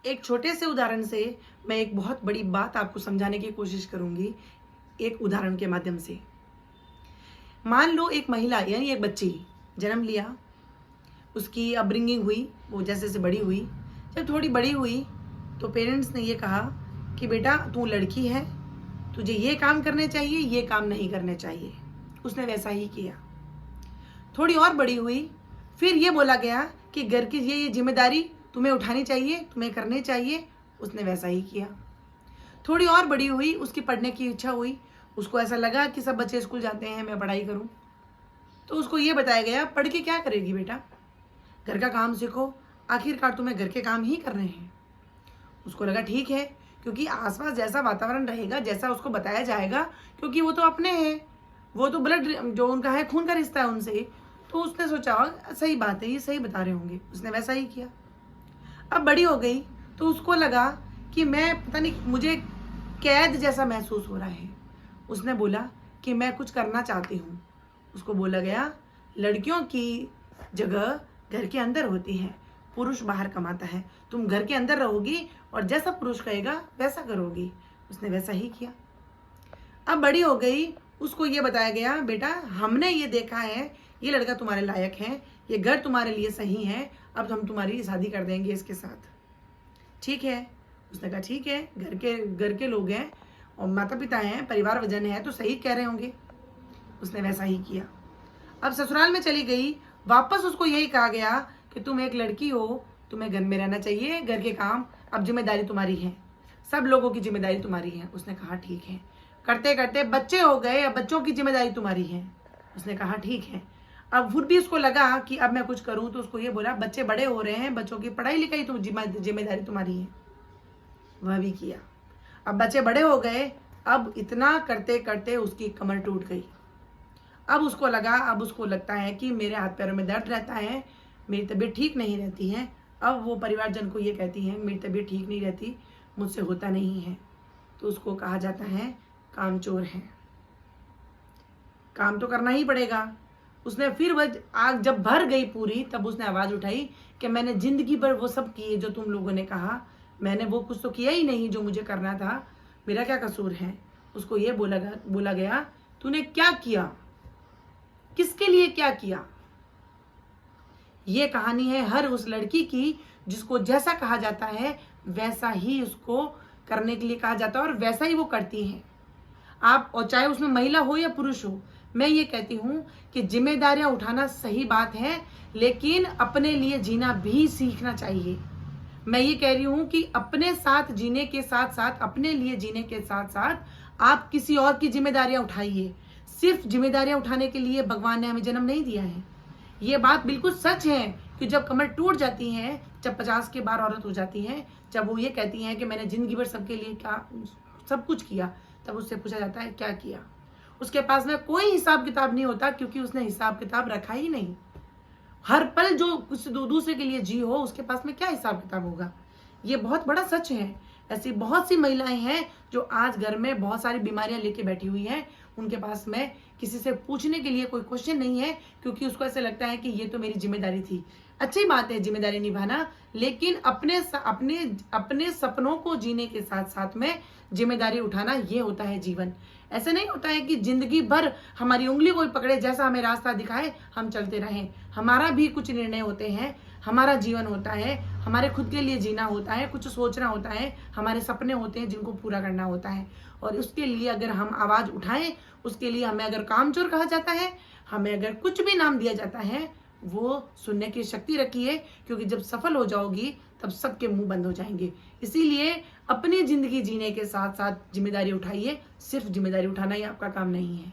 एक छोटे से उदाहरण से मैं एक बहुत बड़ी बात आपको समझाने की कोशिश करूंगी, एक उदाहरण के माध्यम से। मान लो एक महिला यानी एक बच्ची जन्म लिया, उसकी अपब्रिंगिंग हुई, वो जैसे जैसे बड़ी हुई, जब थोड़ी बड़ी हुई तो पेरेंट्स ने ये कहा कि बेटा तू लड़की है, तुझे ये काम करने चाहिए, ये काम नहीं करने चाहिए। उसने वैसा ही किया। थोड़ी और बड़ी हुई, फिर ये बोला गया कि घर की ये जिम्मेदारी तुम्हें उठानी चाहिए, तुम्हें करनी चाहिए। उसने वैसा ही किया। थोड़ी और बड़ी हुई, उसकी पढ़ने की इच्छा हुई, उसको ऐसा लगा कि सब बच्चे स्कूल जाते हैं, मैं पढ़ाई करूं। तो उसको ये बताया गया पढ़ के क्या करेगी बेटा, घर का काम सीखो, आखिरकार तुम्हें घर के काम ही करने हैं। उसको लगा ठीक है, क्योंकि आसपास जैसा वातावरण रहेगा, जैसा उसको बताया जाएगा, क्योंकि वो तो अपने हैं, वो तो ब्लड जो उनका है, खून का रिश्ता है उनसे। तो उसने सोचा सही बात है, ये सही बता रहे होंगे। उसने वैसा ही किया। अब बड़ी हो गई तो उसको लगा कि मैं पता नहीं, मुझे कैद जैसा महसूस हो रहा है। उसने बोला कि मैं कुछ करना चाहती हूँ। उसको बोला गया लड़कियों की जगह घर के अंदर होती है, पुरुष बाहर कमाता है, तुम घर के अंदर रहोगी और जैसा पुरुष कहेगा वैसा करोगी। उसने वैसा ही किया। अब बड़ी हो गई, उसको ये बताया गया बेटा हमने ये देखा है, ये लड़का तुम्हारे लायक है, ये घर तुम्हारे लिए सही है, अब हम तुम्हारी शादी कर देंगे इसके साथ, ठीक है। उसने कहा ठीक है, घर के लोग हैं और माता पिता हैं, परिवार वजन है, तो सही कह रहे होंगे। उसने वैसा ही किया। अब ससुराल में चली गई, वापस उसको यही कहा गया कि तुम एक लड़की हो, तुम्हें घर में रहना चाहिए, घर के काम अब जिम्मेदारी तुम्हारी है, सब लोगों की जिम्मेदारी तुम्हारी है। उसने कहा ठीक है। करते करते बच्चे हो गए, अब बच्चों की जिम्मेदारी तुम्हारी है। उसने कहा ठीक है। अब फिर भी उसको लगा कि अब मैं कुछ करूं, तो उसको ये बोला बच्चे बड़े हो रहे हैं, बच्चों की पढ़ाई लिखाई तुम जिम्मेदारी तुम्हारी है। वह भी किया। अब बच्चे बड़े हो गए, अब इतना करते करते उसकी कमर टूट गई। अब उसको लगता है कि मेरे हाथ पैरों में दर्द रहता है, मेरी तबीयत ठीक नहीं रहती है। अब वो परिवारजन को ये कहती है मेरी तबीयत ठीक नहीं रहती, मुझसे होता नहीं है। तो उसको कहा जाता है कामचोर है, काम तो करना ही पड़ेगा। उसने फिर वह आग जब भर गई पूरी, तब उसने आवाज उठाई कि मैंने जिंदगी भर वो सब किए जो तुम लोगों ने कहा, मैंने वो कुछ तो किया ही नहीं जो मुझे करना था, मेरा क्या कसूर है। उसको ये बोला गया तूने क्या किया, किसके लिए क्या किया। ये कहानी है हर उस लड़की की जिसको जैसा कहा जाता है वैसा ही उसको करने के लिए कहा जाता है और वैसा ही वो करती है। आप, और चाहे उसमें महिला हो या पुरुष हो, मैं ये कहती हूं कि जिम्मेदारियां उठाना सही बात है, लेकिन अपने लिए जीना भी सीखना चाहिए। मैं ये कह रही हूं कि अपने साथ जीने के साथ साथ, अपने लिए जीने के साथ साथ आप किसी और की जिम्मेदारियां उठाइए। सिर्फ जिम्मेदारियां उठाने के लिए भगवान ने हमें जन्म नहीं दिया है। ये बात बिल्कुल सच है कि जब कमर टूट जाती है, जब 50 के बार औरत हो जाती है, जब वो ये कहती हैं कि मैंने जिंदगी भर सबके लिए क्या सब कुछ किया, तब उससे पूछा जाता है क्या किया। उसके पास में कोई हिसाब किताब नहीं होता, क्योंकि उसने हिसाब किताब रखा ही नहीं। हर पल जो कुछ दूसरे के लिए जी हो, उसके पास में क्या हिसाब किताब होगा। ये बहुत बड़ा सच है। ऐसी बहुत सी महिलाएं हैं जो आज घर में बहुत सारी बीमारियां लेके बैठी हुई हैं, उनके पास में किसी से पूछने के लिए कोई क्वेश्चन नहीं है, क्योंकि उसको ऐसा लगता है कि ये तो मेरी जिम्मेदारी थी। अच्छी बात है जिम्मेदारी निभाना, लेकिन अपने सपनों को जीने के साथ साथ में जिम्मेदारी उठाना, ये होता है जीवन। ऐसे नहीं होता है कि जिंदगी भर हमारी उंगली कोई पकड़े, जैसा हमें रास्ता दिखाए हम चलते रहें। हमारा भी कुछ निर्णय होते हैं, हमारा जीवन होता है, हमारे खुद के लिए जीना होता है, कुछ सोचना होता है, हमारे सपने होते हैं जिनको पूरा करना होता है। और उसके लिए अगर हम आवाज उठाएं, उसके लिए हमें अगर कामचोर कहा जाता है, हमें अगर कुछ भी नाम दिया जाता है, वो सुनने की शक्ति रखिए, क्योंकि जब सफल हो जाओगी तब सबके मुंह बंद हो जाएंगे। इसीलिए अपनी जिंदगी जीने के साथ साथ जिम्मेदारी उठाइए। सिर्फ जिम्मेदारी उठाना ही आपका काम नहीं है।